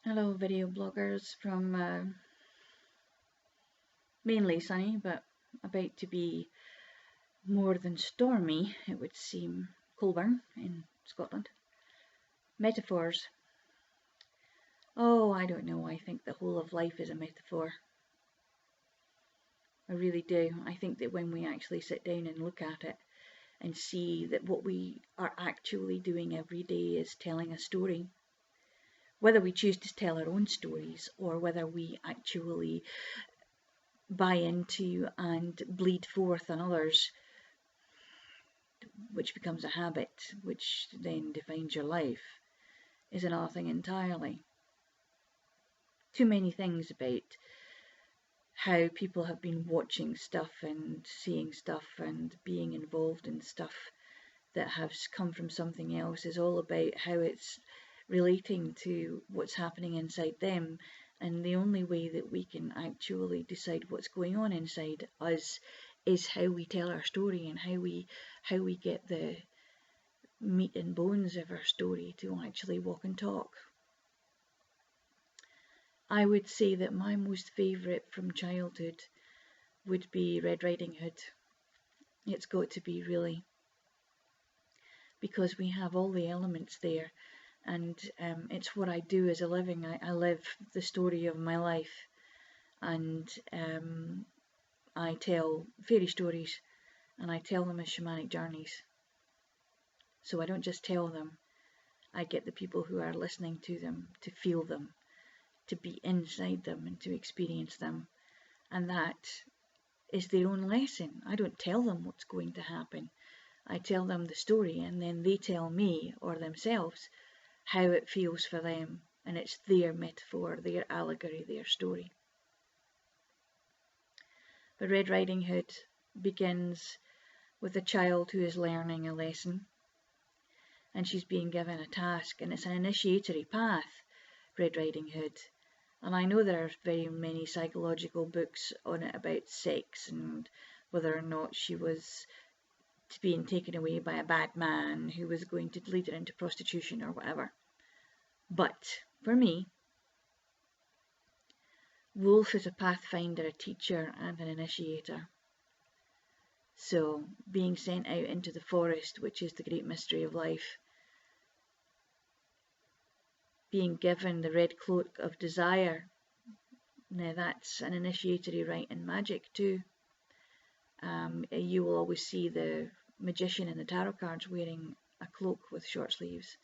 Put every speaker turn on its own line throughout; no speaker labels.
Hello video bloggers from mainly sunny but about to be more than stormy, it would seem, Colburn in Scotland. Metaphors. Oh, I don't know, I think the whole of life is a metaphor. I really do. I think that when we actually sit down and look at it and see that what we are actually doing every day is telling a story, whether we choose to tell our own stories or whether we actually buy into and bleed forth on others, which becomes a habit, which then defines your life, is another thing entirely. Too many things about how people have been watching stuff and seeing stuff and being involved in stuff that has come from something else is all about how it's relating to what's happening inside them. And the only way that we can actually decide what's going on inside us is how we tell our story and how we get the meat and bones of our story to actually walk and talk. I would say that my most favourite from childhood would be Red Riding Hood. It's got to be, really, because we have all the elements there, and it's what I do as a living. I live the story of my life, and I tell fairy stories, and I tell them as shamanic journeys. So I don't just tell them, I get the people who are listening to them to feel them, to be inside them and to experience them. And that is their own lesson. I don't tell them what's going to happen. I tell them the story, and then they tell me or themselves how it feels for them, and it's their metaphor, their allegory, their story. But Red Riding Hood begins with a child who is learning a lesson, and she's being given a task, and it's an initiatory path, Red Riding Hood. And I know there are very many psychological books on it about sex and whether or not she was being taken away by a bad man who was going to lead her into prostitution or whatever. But for me, Wolf is a pathfinder, a teacher, and an initiator. So, being sent out into the forest, which is the great mystery of life, being given the red cloak of desire, now that's an initiatory rite in magic too. You will always see the magician in the tarot cards wearing a cloak with short sleeves,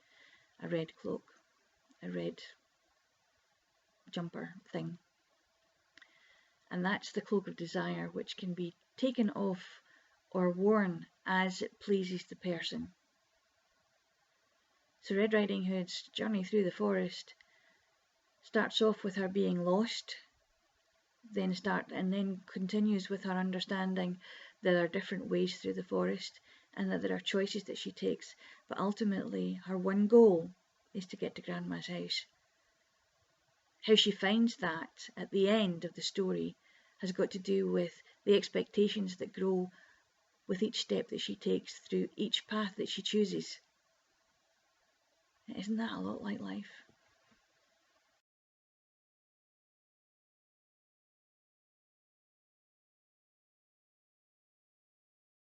a red cloak, a red jumper thing. And that's the cloak of desire, which can be taken off or worn as it pleases the person. So Red Riding Hood's journey through the forest starts off with her being lost, then continues with her understanding that there are different ways through the forest and that there are choices that she takes, but ultimately her one goal is to get to Grandma's house. How she finds that at the end of the story has got to do with the expectations that grow with each step that she takes through each path that she chooses. Isn't that a lot like life?